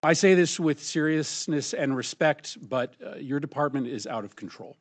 I say this with seriousness and respect, but your department is out of control.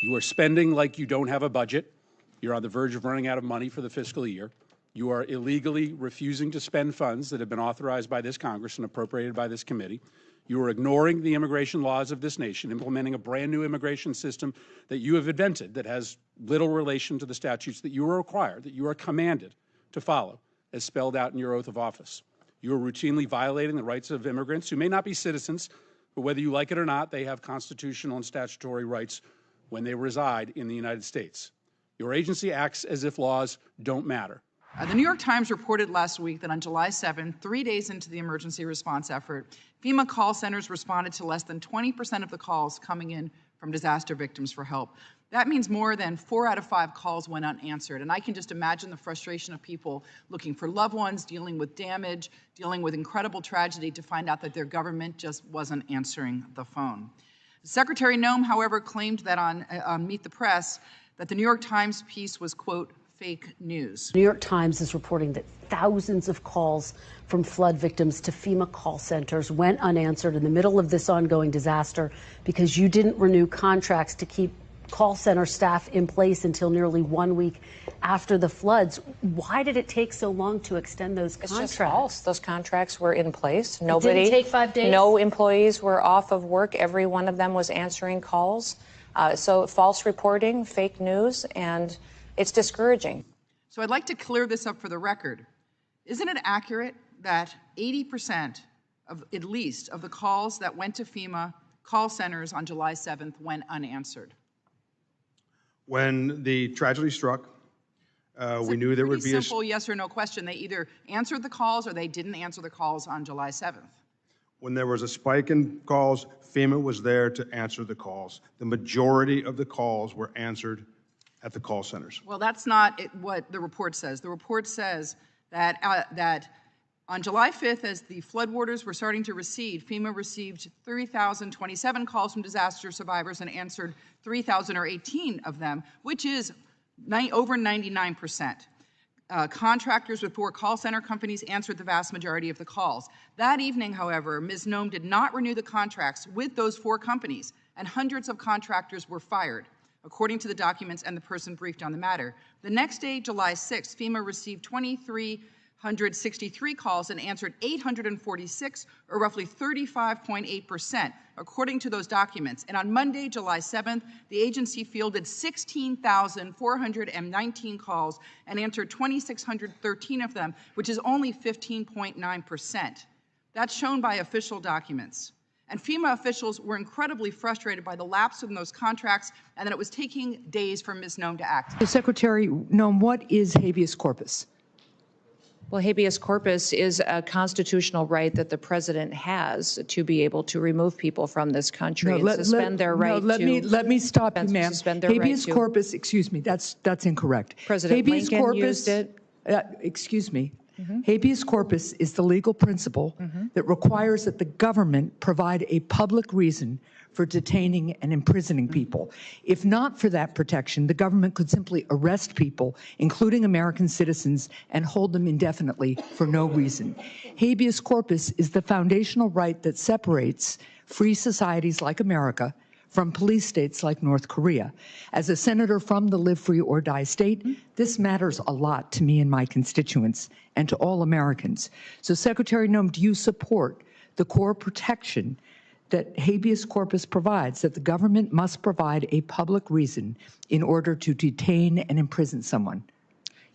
You are spending like you don't have a budget. You're on the verge of running out of money for the fiscal year. You are illegally refusing to spend funds that have been authorized by this Congress and appropriated by this committee. You are ignoring the immigration laws of this nation, implementing a brand new immigration system that you have invented that has little relation to the statutes that you are required, that you are commanded to follow, as spelled out in your oath of office. You are routinely violating the rights of immigrants who may not be citizens, but whether you like it or not, they have constitutional and statutory rights when they reside in the United States. Your agency acts as if laws don't matter. The New York Times reported last week that on July 7, 3 days into the emergency response effort, FEMA call centers responded to less than 20% of the calls coming in from disaster victims for help. That means more than 4 out of 5 calls went unanswered. And I can just imagine the frustration of people looking for loved ones, dealing with damage, dealing with incredible tragedy to find out that their government just wasn't answering the phone. Secretary Noem, however, claimed that on Meet the Press that the New York Times piece was, quote, fake news. New York Times is reporting that thousands of calls from flood victims to FEMA call centers went unanswered in the middle of this ongoing disaster because you didn't renew contracts to keep call center staff in place until nearly 1 week after the floods. Why did it take so long to extend those contracts? It's just false. Those contracts were in place. Nobody, it didn't take 5 days? No employees were off of work. Every one of them was answering calls. So false reporting, fake news, and it's discouraging. So I'd like to clear this up for the record. Isn't it accurate that 80% of, at least, of the calls that went to FEMA call centers on July 7th went unanswered? When the tragedy struck, we knew there would be a simple yes or no question. They either answered the calls or they didn't answer the calls on July 7th. When there was a spike in calls, FEMA was there to answer the calls. The majority of the calls were answered at the call centers. Well, that's not what the report says. The report says that that on July 5th, as the floodwaters were starting to recede, FEMA received 3,027 calls from disaster survivors and answered 3,018 of them, which is over 99%. Contractors with 4 call center companies answered the vast majority of the calls. That evening, however, Ms. Noem did not renew the contracts with those 4 companies, and hundreds of contractors were fired, according to the documents and the person briefed on the matter. The next day, July 6th, FEMA received 2,363 calls and answered 846, or roughly 35.8%, according to those documents. And on Monday, July 7th, the agency fielded 16,419 calls and answered 2,613 of them, which is only 15.9%. That's shown by official documents. And FEMA officials were incredibly frustrated by the lapse in those contracts and that it was taking days for Ms. Noem to act. Secretary Noem, what is habeas corpus? Well, habeas corpus is a constitutional right that the president has to be able to remove people from this country and suspend their right to. Let me stop you, ma'am. Habeas right corpus, excuse me, that's incorrect. President habeas Lincoln corpus, used it. Excuse me. Habeas corpus is the legal principle that requires that the government provide a public reason for detaining and imprisoning people. If not for that protection, the government could simply arrest people, including American citizens, and hold them indefinitely for no reason. Habeas corpus is the foundational right that separates free societies like America from police states like North Korea. As a senator from the Live Free or Die state, this matters a lot to me and my constituents and to all Americans. So Secretary Noem, do you support the core protection that habeas corpus provides, that the government must provide a public reason in order to detain and imprison someone?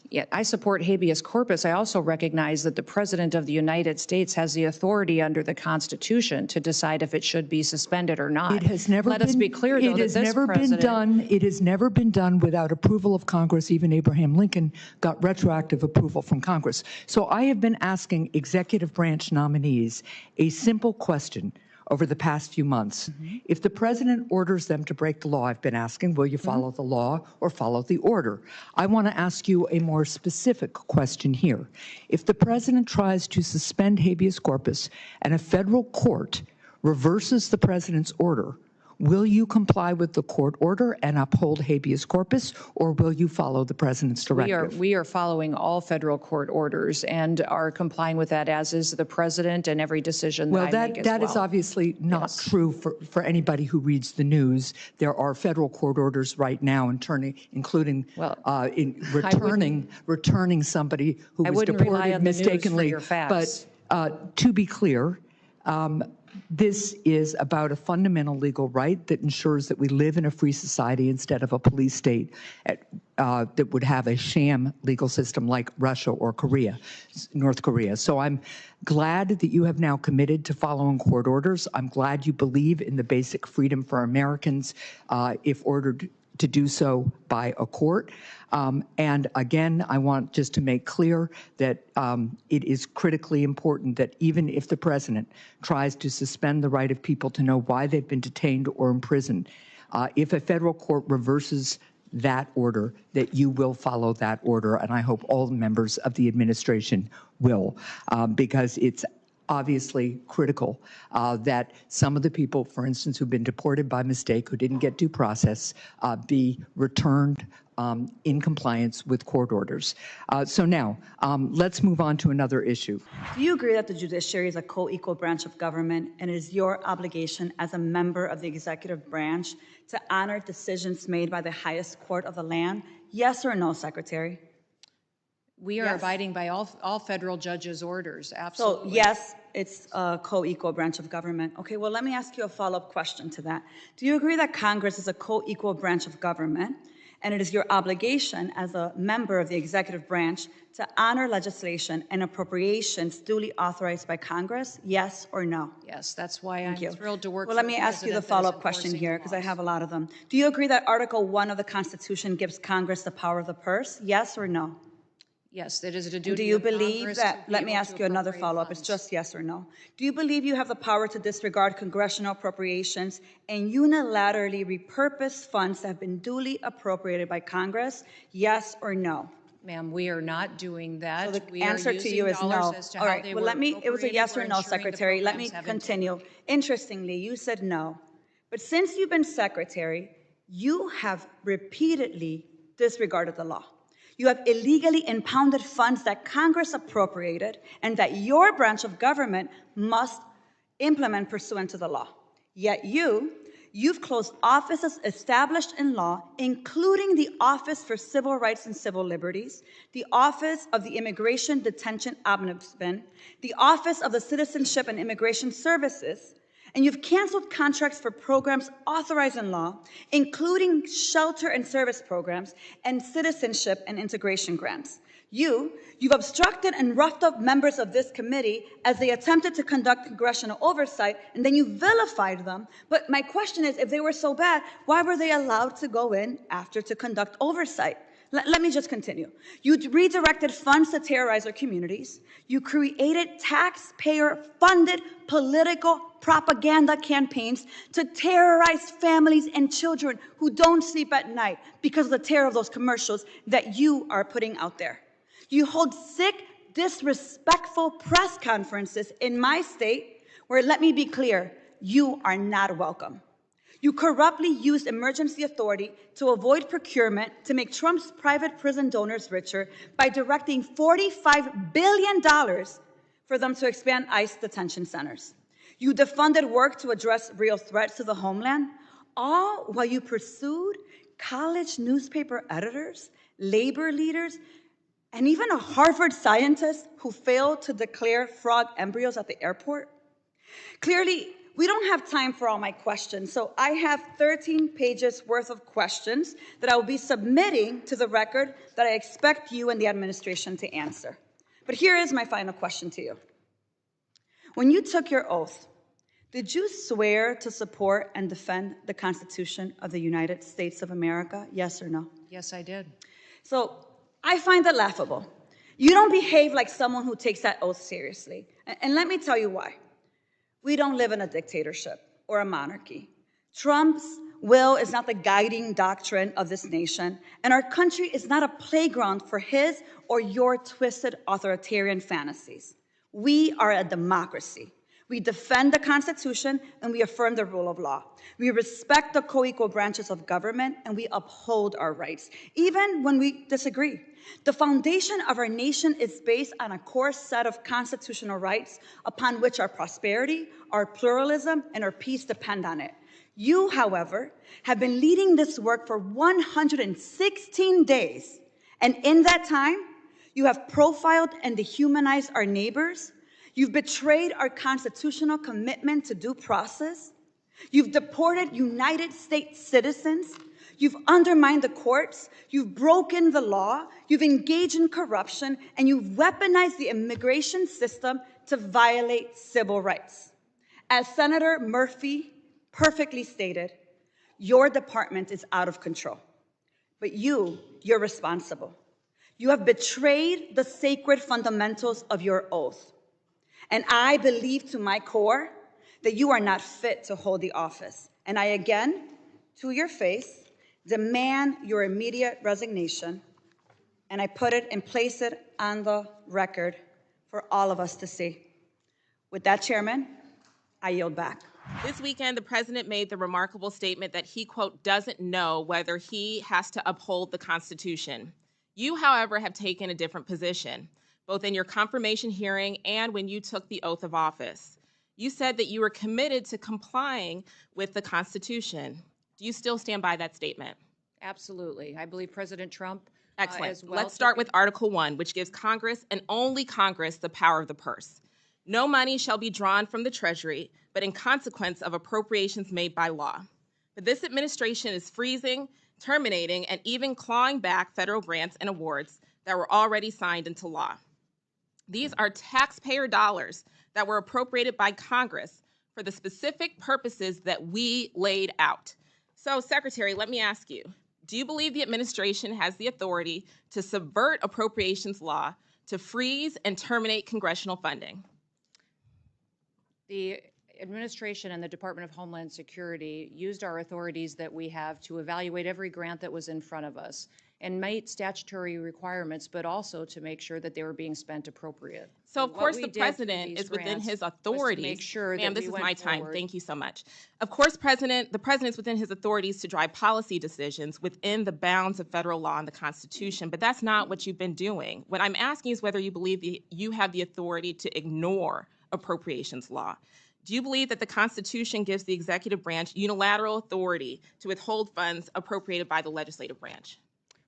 Yeah, I support habeas corpus. I also recognize that the President of the United States has the authority under the Constitution to decide if it should be suspended or not. It has never Let us be clear, though, that this president... It has never been done without approval of Congress. Even Abraham Lincoln got retroactive approval from Congress. So I have been asking executive branch nominees a simple question over the past few months. If the president orders them to break the law, I've been asking, will you follow the law or follow the order? I want to ask you a more specific question here. If the president tries to suspend habeas corpus and a federal court reverses the president's order, will you comply with the court order and uphold habeas corpus, or will you follow the president's directive? We are following all federal court orders and are complying with that, as is the president, and every decision that I make as well. That is obviously not true for anybody who reads the news. There are federal court orders right now, including returning somebody who was deported mistakenly. But to be clear, this is about a fundamental legal right that ensures that we live in a free society instead of a police state that would have a sham legal system like Russia or North Korea. So I'm glad that you have now committed to following court orders. I'm glad you believe in the basic freedom for Americans if ordered to do so by a court. And again, I want just to make clear that it is critically important that even if the president tries to suspend the right of people to know why they've been detained or imprisoned, if a federal court reverses that order, that you will follow that order. And I hope all members of the administration will, because it's obviously critical that some of the people, for instance, who've been deported by mistake, who didn't get due process, be returned in compliance with court orders. So now, let's move on to another issue. Do you agree that the judiciary is a co-equal branch of government, and it is your obligation as a member of the executive branch to honor decisions made by the highest court of the land? Yes or no, Secretary? We are abiding by all federal judges' orders, absolutely. So yes, it's a co-equal branch of government. Okay, well, let me ask you a follow-up question to that. Do you agree that Congress is a co-equal branch of government, and it is your obligation as a member of the executive branch to honor legislation and appropriations duly authorized by Congress? Yes or no? Yes, that's why I'm thrilled to work. Well, let me ask you the follow-up question here, because I have a lot of them. Do you agree that Article 1 of the Constitution gives Congress the power of the purse? Yes or no? Yes, it is a duty. Do you of believe Congress that, to let be me able ask to you another appropriate follow-up, funds. it's just yes or no. Do you believe you have the power to disregard congressional appropriations and unilaterally repurpose funds that have been duly appropriated by Congress? Yes or no? Ma'am, we are not doing that. So the we answer are to using you is dollars no. as to All how right, they well, were it was a yes or appropriated no, for ensuring the Secretary. Let me programs have continue. Interestingly, you said no. But since you've been Secretary, you have repeatedly disregarded the law. You have illegally impounded funds that Congress appropriated and that your branch of government must implement pursuant to the law. Yet you've closed offices established in law, including the Office for Civil Rights and Civil Liberties, the Office of the Immigration Detention Ombudsman, the Office of the Citizenship and Immigration Services, and you've canceled contracts for programs authorized in law, including shelter and service programs and citizenship and integration grants. You've obstructed and roughed up members of this committee as they attempted to conduct congressional oversight, and then you vilified them. But my question is, if they were so bad, why were they allowed to go in after to conduct oversight? Let me just continue. You redirected funds to terrorize our communities. You created taxpayer-funded political propaganda campaigns to terrorize families and children who don't sleep at night because of the terror of those commercials that you are putting out there. You hold sick, disrespectful press conferences in my state where, let me be clear, you are not welcome. You corruptly used emergency authority to avoid procurement to make Trump's private prison donors richer by directing $45 billion for them to expand ICE detention centers. You defunded work to address real threats to the homeland, all while you pursued college newspaper editors, labor leaders, and even a Harvard scientist who failed to declare frog embryos at the airport. Clearly, we don't have time for all my questions, so I have 13 pages worth of questions that I will be submitting to the record that I expect you and the administration to answer. But here is my final question to you. When you took your oath, did you swear to support and defend the Constitution of the United States of America? Yes or no? Yes, I did. So I find that laughable. You don't behave like someone who takes that oath seriously. And let me tell you why. We don't live in a dictatorship or a monarchy. Trump's will is not the guiding doctrine of this nation, and our country is not a playground for his or your twisted authoritarian fantasies. We are a democracy We defend the Constitution and we affirm the rule of law. We respect the co-equal branches of government and we uphold our rights, even when we disagree. The foundation of our nation is based on a core set of constitutional rights upon which our prosperity, our pluralism, and our peace depend on it. You, however, have been leading this work for 116 days, and in that time, you have profiled and dehumanized our neighbors. You've betrayed our constitutional commitment to due process. You've deported United States citizens. You've undermined the courts. You've broken the law. You've engaged in corruption, and you've weaponized the immigration system to violate civil rights. As Senator Murphy perfectly stated, your department is out of control, but you're responsible. You have betrayed the sacred fundamentals of your oath. And I believe to my core that you are not fit to hold the office. And I again, to your face, demand your immediate resignation. And I put it and place it on the record for all of us to see. With that, Chairman, I yield back. This weekend, the president made the remarkable statement that he, quote, doesn't know whether he has to uphold the Constitution. You, however, have taken a different position, both in your confirmation hearing and when you took the oath of office. You said that you were committed to complying with the Constitution. Do you still stand by that statement? Absolutely. I believe President Trump Excellent. as well. Let's start with Article 1, which gives Congress and only Congress the power of the purse. No money shall be drawn from the Treasury, but in consequence of appropriations made by law. But this administration is freezing, terminating, and even clawing back federal grants and awards that were already signed into law. These are taxpayer dollars that were appropriated by Congress for the specific purposes that we laid out. So, Secretary, let me ask you, do you believe the administration has the authority to subvert appropriations law to freeze and terminate congressional funding? The administration and the Department of Homeland Security used our authorities that we have to evaluate every grant that was in front of us and meet statutory requirements, but also to make sure that they were being spent appropriate. So, of course, the president is within his authorities. Make sure Ma'am, that this we is went my time. forward. Thank you so much. Of course, the president's within his authorities to drive policy decisions within the bounds of federal law and the Constitution, but that's not what you've been doing. What I'm asking is whether you believe you have the authority to ignore appropriations law. Do you believe that the Constitution gives the executive branch unilateral authority to withhold funds appropriated by the legislative branch?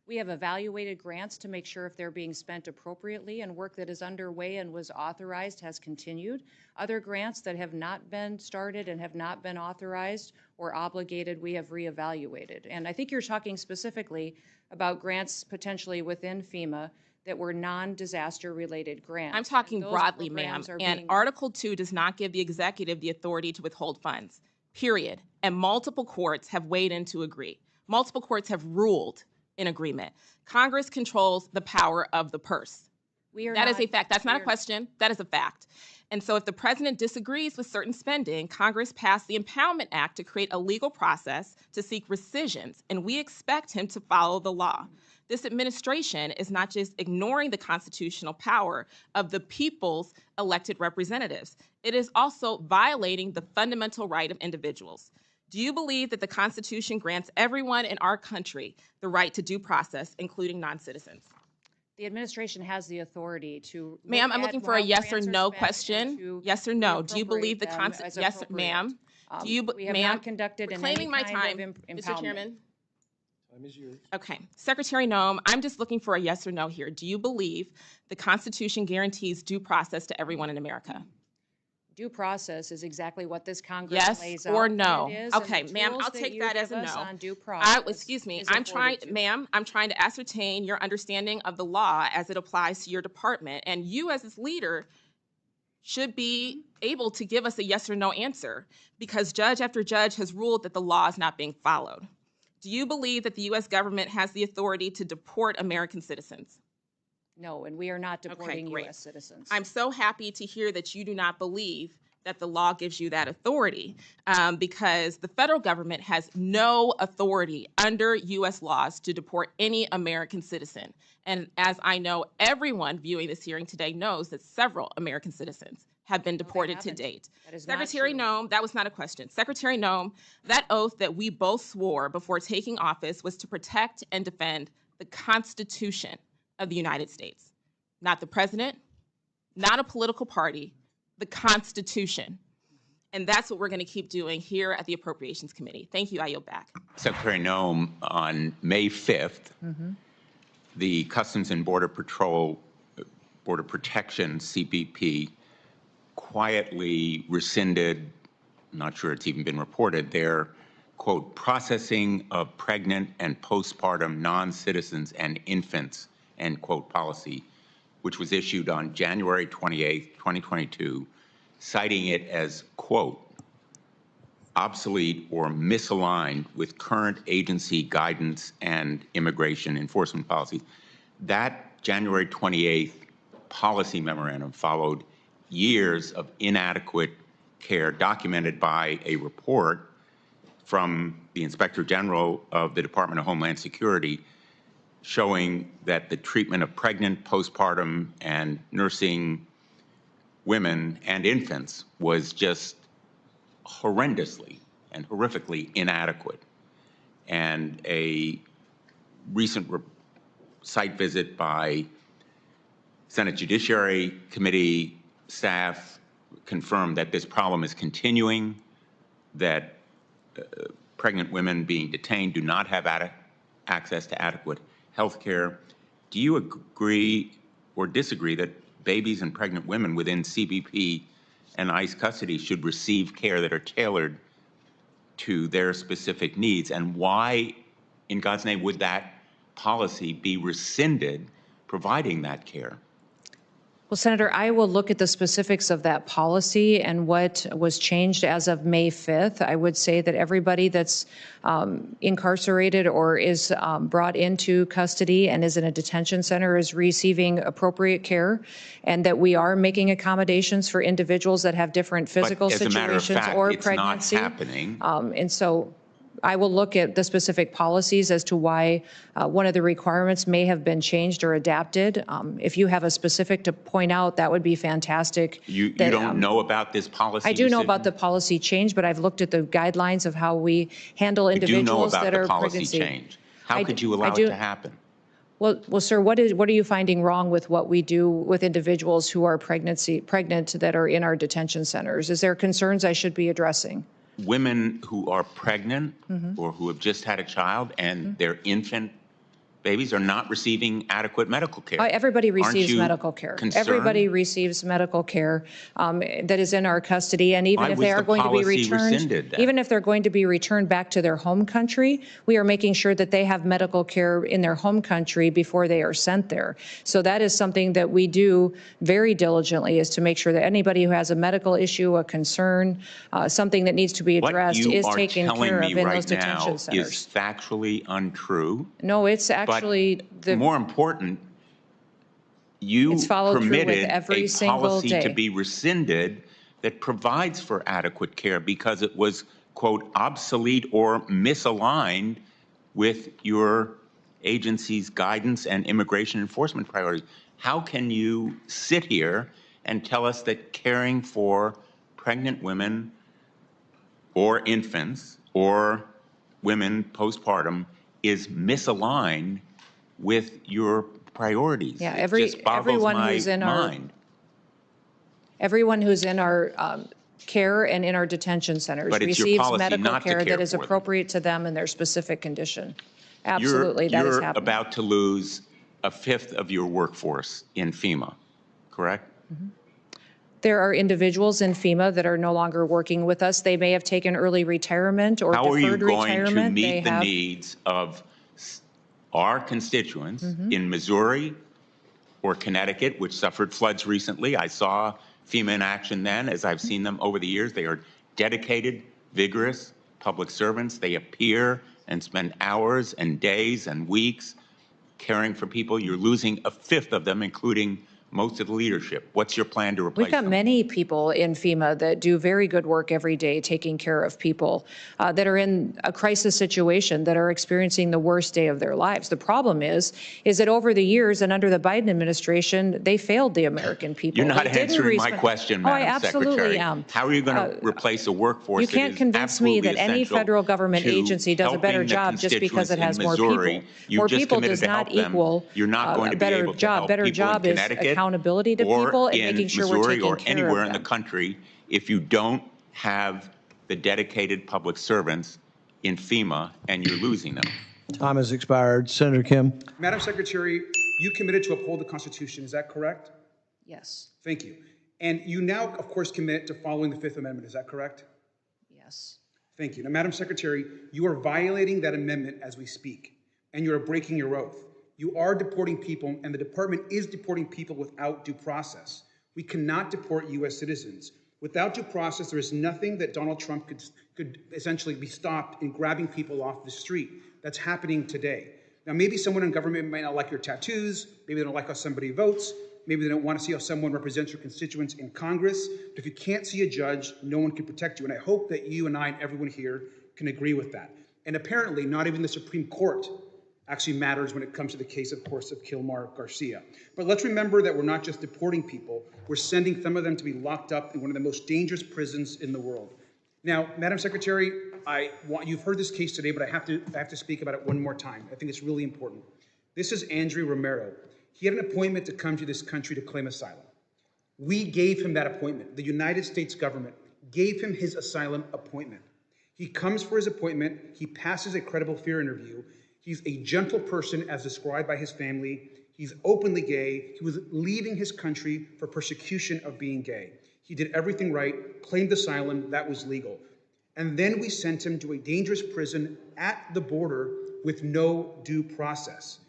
We have evaluated grants to make sure if they're being spent appropriately, and work that is underway and was authorized has continued. Other grants that have not been started and have not been authorized or obligated, we have reevaluated. And I think you're talking specifically about grants potentially within FEMA that were non-disaster related grants. I'm talking Those broadly, ma'am, programs are and being- Article 2 does not give the executive the authority to withhold funds, period. And multiple courts have weighed in to agree. Multiple courts have ruled in agreement. Congress controls the power of the purse. That is a fact. That's not a question. That is a fact. And so if the president disagrees with certain spending, Congress passed the Impoundment Act to create a legal process to seek rescissions, and we expect him to follow the law. This administration is not just ignoring the constitutional power of the people's elected representatives. It is also violating the fundamental right of individuals. Do you believe that the Constitution grants everyone in our country the right to due process, including non-citizens? The administration has the authority to. Ma'am, I'm looking for a yes or no question. Yes or no. Do you believe the Constitution? Yes, ma'am. Do you, We have ma'am? not conducted in Claiming my any time, kind of Mr. impoundment. Chairman. Time is yours. Okay, Secretary Noem, I'm just looking for a yes or no here. Do you believe the Constitution guarantees due process to everyone in America? Due process is exactly what this Congress lays Yes out. or that no? it is, Okay, and the ma'am, tools I'll take you that as give a us no. on due process Excuse me, is I'm trying, afforded to. ma'am, I'm trying to ascertain your understanding of the law as it applies to your department, and you as its leader should be able to give us a yes or no answer, because judge after judge has ruled that the law is not being followed. Do you believe that the U.S. government has the authority to deport American citizens? No, and we are not deporting great. U.S. citizens. I'm so happy to hear that you do not believe that the law gives you that authority, because the federal government has no authority under U.S. laws to deport any American citizen. And as I know, everyone viewing this hearing today knows that several American citizens have been deported to date. That is not Secretary true. Noem, that was not a question. Secretary Noem, that oath that we both swore before taking office was to protect and defend the Constitution of the United States. Not the president, not a political party, the Constitution. And that's what we're going to keep doing here at the Appropriations Committee. Thank you. I yield back. Secretary Noem, on May 5th, the Customs and Border Patrol, Border Protection, CBP, quietly rescinded, I'm not sure it's even been reported, their, quote, processing of pregnant and postpartum non-citizens and infants, end quote, policy, which was issued on January 28, 2022, citing it as, quote, obsolete or misaligned with current agency guidance and immigration enforcement policies. That January 28th policy memorandum followed years of inadequate care documented by a report from the Inspector General of the Department of Homeland Security showing that the treatment of pregnant, postpartum, and nursing women and infants was just horrendously and horrifically inadequate. And a recent site visit by Senate Judiciary Committee staff confirmed that this problem is continuing, that pregnant women being detained do not have access to adequate health care. Do you agree or disagree that babies and pregnant women within CBP and ICE custody should receive care that are tailored to their specific needs? And why, in God's name, would that policy be rescinded providing that care? Well, Senator, I will look at the specifics of that policy and what was changed as of May 5th. I would say that everybody that's incarcerated or is brought into custody and is in a detention center is receiving appropriate care, and that we are making accommodations for individuals that have different physical But as a matter of situations fact, or it's pregnancy. not happening. And so I will look at the specific policies as to why one of the requirements may have been changed or adapted. If you have a specific to point out, that would be fantastic. You don't know about this policy? I do know decision? about the policy change, but I've looked at the guidelines of how we handle individuals that are You do know about the policy pregnancy. change. How could you allow it to happen? Well, sir, what are you finding wrong with what we do with individuals who are pregnant that are in our detention centers? Is there concerns I should be addressing? Women who are pregnant or who have just had a child and their infant babies are not receiving adequate medical care. Everybody Aren't receives you medical care. concerned? Everybody receives medical care that is in our custody, and even Why if was they are the going to be policy returned, rescinded then? even if they're going to be returned back to their home country, we are making sure that they have medical care in their home country before they are sent there. So that is something that we do very diligently, is to make sure that anybody who has a medical issue, a concern, something that needs to be addressed is taken care of in those detention centers. What you are telling me right now is factually untrue. No, it's actually more important, you It's followed through with permitted every a single policy day. to be rescinded that provides for adequate care because it was, quote, obsolete or misaligned with your agency's guidance and immigration enforcement priorities. How can you sit here and tell us that caring for pregnant women or infants or women postpartum is misaligned with your priorities? Yeah, It just boggles everyone my who's in mind. everyone who's in our care and in our detention centers But it's your receives policy medical not to care care that is for them. appropriate to them and their specific condition. Absolutely, that is You're happening. about to lose a fifth of your workforce in FEMA, correct? There are individuals in FEMA that are no longer working with us. They may have taken early retirement or How are you deferred going to retirement. They meet the have needs of our constituents Mm-hmm. in Missouri or Connecticut, which suffered floods recently? I saw FEMA in action then, as I've seen them over the years. They are dedicated, vigorous public servants. They appear and spend hours and days and weeks caring for people. You're losing a fifth of them, including most of the leadership. What's your plan to replace We've got them? many people in FEMA that do very good work every day taking care of people that are in a crisis situation, that are experiencing the worst day of their lives. The problem is that over the years and under the Biden administration, they failed the American people. You're not They didn't answering my respond. question, Oh, I Madam absolutely Secretary. am. How are you going to replace a workforce You that can't is convince me absolutely that any essential federal government to agency does a better helping the job just because it has more constituents in people. Missouri? You More just people committed does to not help them. equal You're not going a to be better able to job. help Better people in job is Connecticut accountability to or people and in making sure we're Missouri taking or care anywhere of in the them. country if you don't have the dedicated public servants in FEMA and you're losing them. Time has expired. Senator Kim. Madam Secretary, you committed to uphold the Constitution, is that correct? Yes. Thank you. And you now, of course, commit to following the Fifth Amendment, is that correct? Yes. Thank you. Now, Madam Secretary, you are violating that amendment as we speak, and you are breaking your oath. You are deporting people, and the department is deporting people without due process. We cannot deport U.S. citizens. Without due process, there is nothing that Donald Trump could essentially be stopped in grabbing people off the street. That's happening today. Now, maybe someone in government might not like your tattoos. Maybe they don't like how somebody votes. Maybe they don't want to see how someone represents your constituents in Congress. But if you can't see a judge, no one can protect you. And I hope that you and I and everyone here can agree with that. And apparently, not even the Supreme Court actually matters when it comes to the case, of course, of Kilmar Garcia. But let's remember that we're not just deporting people. We're sending some of them to be locked up in one of the most dangerous prisons in the world. Now, Madam Secretary, you've heard this case today, but I have to speak about it one more time. I think it's really important. This is Andrew Ramirez. He had an appointment to come to this country to claim asylum. We gave him that appointment. The United States government gave him his asylum appointment. He comes for his appointment. He passes a credible fear interview. He's a gentle person as described by his family. He's openly gay. He was leaving his country for persecution of being gay. He did everything right, claimed asylum, that was legal. And then we sent him to a dangerous prison at the border with no due process.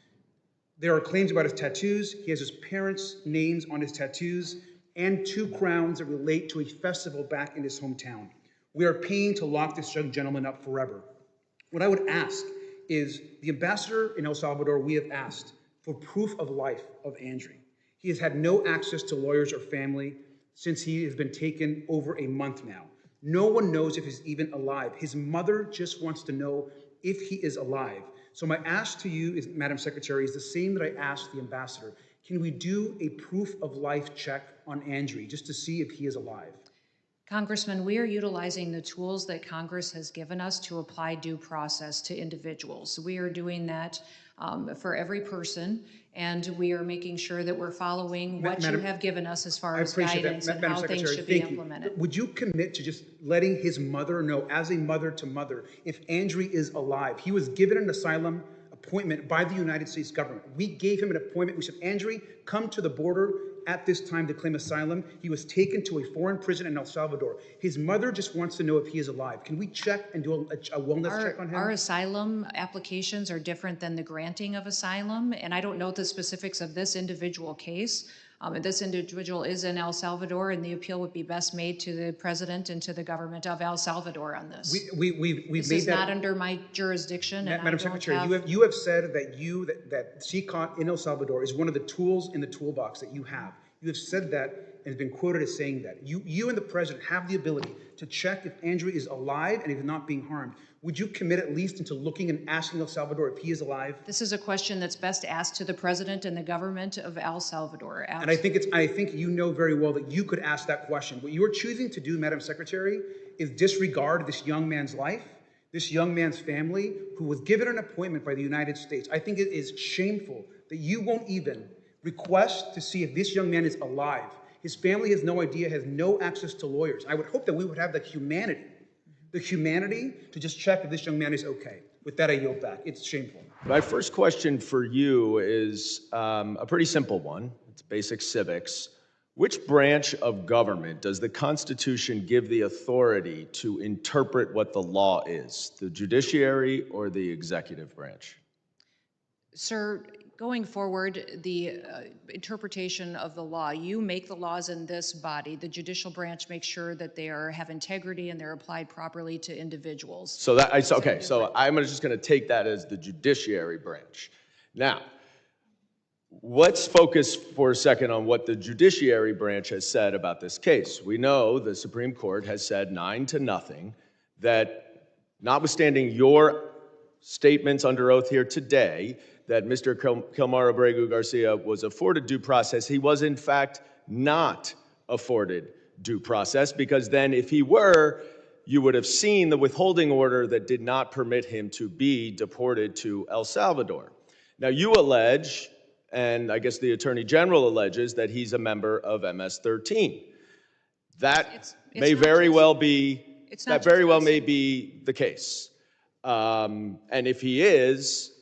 There are claims about his tattoos. He has his parents' names on his tattoos and 2 crowns that relate to a festival back in his hometown. We are paying to lock this young gentleman up forever. What I would ask is the ambassador in El Salvador, we have asked for proof of life of Andrew. He has had no access to lawyers or family since he has been taken over a month now. No one knows if he's even alive. His mother just wants to know if he is alive. So my ask to you, Madam Secretary, is the same that I asked the ambassador. Can we do a proof of life check on Andrew just to see if he is alive? Congressman, we are utilizing the tools that Congress has given us to apply due process to individuals. We are doing that for every person, and we are making sure that we're following what you have given us as far as guidance and how things should be implemented. Would you commit to just letting his mother know, as a mother to mother, if Andrew is alive? He was given an asylum appointment by the United States government. We gave him an appointment. We said, Andrew, come to the border at this time to claim asylum. He was taken to a foreign prison in El Salvador. His mother just wants to know if he is alive. Can we check and do a wellness check on him? Our asylum applications are different than the granting of asylum, and I don't know the specifics of this individual case. This individual is in El Salvador, and the appeal would be best made to the president and to the government of El Salvador on this. This is not under my jurisdiction. Madam Secretary, you have said that CCOT in El Salvador is one of the tools in the toolbox that you have. You have said that and has been quoted as saying that. You and the president have the ability to check if Andrew is alive and if he's not being harmed. Would you commit at least into looking and asking El Salvador if he is alive? This is a question that's best asked to the president and the government of El Salvador. Absolutely. And I think you know very well that you could ask that question. What you are choosing to do, Madam Secretary, is disregard this young man's life, this young man's family, who was given an appointment by the United States. I think it is shameful that you won't even request to see if this young man is alive. His family has no idea, has no access to lawyers. I would hope that we would have the humanity to just check if this young man is okay. With that, I yield back. It's shameful. My first question for you is a pretty simple one. It's basic civics. Which branch of government does the Constitution give the authority to interpret what the law is, the judiciary or the executive branch? Sir, going forward, the interpretation of the law, you make the laws in this body. The judicial branch makes sure that they have integrity and they're applied properly to individuals. So I'm just going to take that as the judiciary branch. Now, let's focus for a second on what the judiciary branch has said about this case. We know the Supreme Court has said 9-0 that, notwithstanding your statements under oath here today, that Mr. Kilmar Abrego Garcia was afforded due process, he was in fact not afforded due process, because then if he were, you would have seen the withholding order that did not permit him to be deported to El Salvador. Now you allege, and I guess the Attorney General alleges, that he's a member of MS-13. That may very well be, that very well may be the case. And if he is,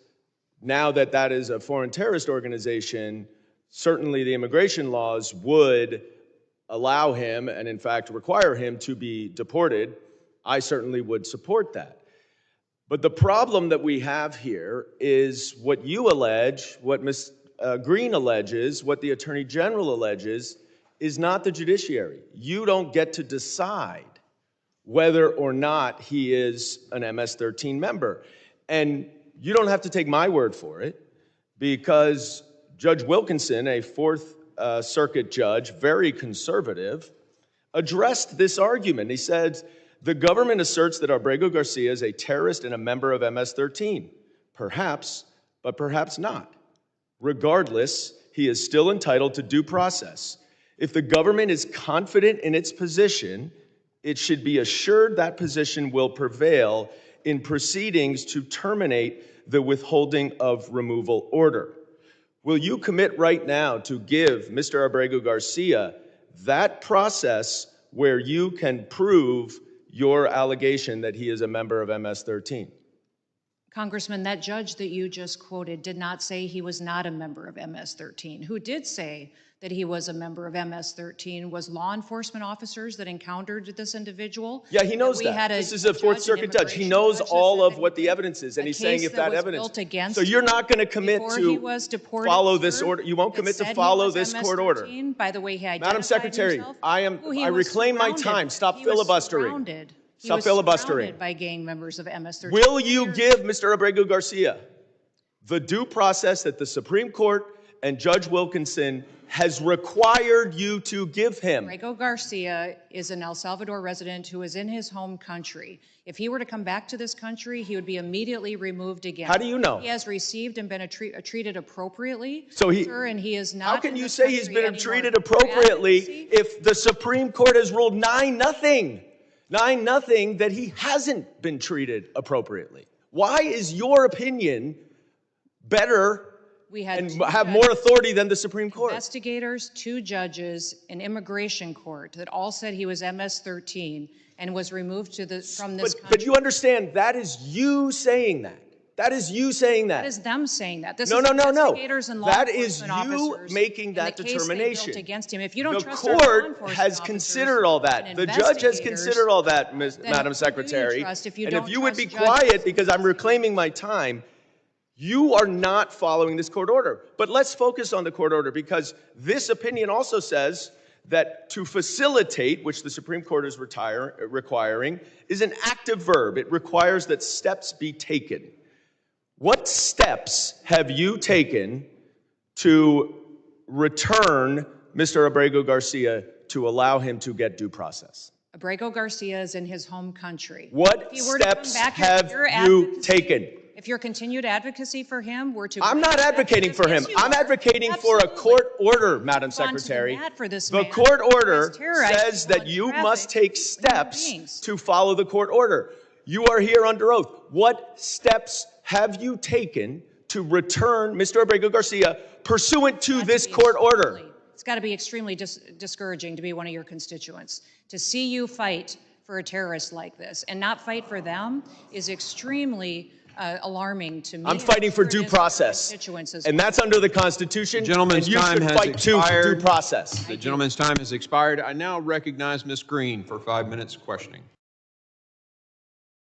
now that that is a foreign terrorist organization, certainly the immigration laws would allow him, and in fact require him, to be deported. I certainly would support that. But the problem that we have here is what you allege, what Ms. Green alleges, what the Attorney General alleges, is not the judiciary. You don't get to decide whether or not he is an MS-13 member. And you don't have to take my word for it, because Judge Wilkinson, a Fourth Circuit judge, very conservative, addressed this argument. He said, the government asserts that Abrego Garcia is a terrorist and a member of MS-13. Perhaps, but perhaps not. Regardless, he is still entitled to due process. If the government is confident in its position, it should be assured that position will prevail in proceedings to terminate the withholding of removal order. Will you commit right now to give Mr. Abrego Garcia that process where you can prove your allegation that he is a member of MS-13? Congressman, that judge that you just quoted did not say he was not a member of MS-13. Who did say that he was a member of MS-13 was law enforcement officers that encountered this individual. Yeah, he knows that. This is a Fourth Circuit judge. He knows all of what the evidence is, and he's saying if that evidence... So you're not going to commit to follow this order? You won't commit to follow this court order? By the way, he identified Madam Secretary, himself. I reclaim my time. Stop filibustering. Stop filibustering. By gang members of MS-13. Will you give Mr. Abrego Garcia the due process that the Supreme Court and Judge Wilkinson has required you to give him? Abrego Garcia is an El Salvador resident who is in his home country. If he were to come back to this country, he would be immediately removed again. How do you know? He has received and been treated appropriately, so sir, and he is not. How can you say he's been treated appropriately if the Supreme Court has ruled 9-0? 9-0 that he hasn't been treated appropriately. Why is your opinion better and have more authority than the Supreme Court? Investigators, 2 judges, an immigration court that all said he was MS-13 and was removed from this country. But you understand, that is you saying that. That is you saying that. That is them saying that. This no. And law that is you officers making that in the determination. Case they built against him. If you don't the trust court has considered all that. The judge has considered all that, Madam Secretary. And if you would be quiet, because I'm reclaiming my time, you are not following this court order. But let's focus on the court order, because this opinion also says that to facilitate, which the Supreme Court is requiring, is an active verb. It requires that steps be taken. What steps have you taken to return Mr. Abrego Garcia to allow him to get due process? Abrego Garcia is in his home country. What steps have you taken? If your continued advocacy for him were to... I'm not advocating for him. I'm advocating for a court order, Madam Secretary. The court order says that you must take steps to follow the court order. You are here under oath. What steps have you taken to return Mr. Abrego Garcia pursuant to this court order? It's got to be extremely discouraging to be one of your constituents. To see you fight for a terrorist like this and not fight for them is extremely alarming to me. I'm fighting for due process, and that's under the Constitution. The gentleman's time has expired. Due process. The gentleman's time has expired. I now recognize Ms. Green for 5 minutes questioning.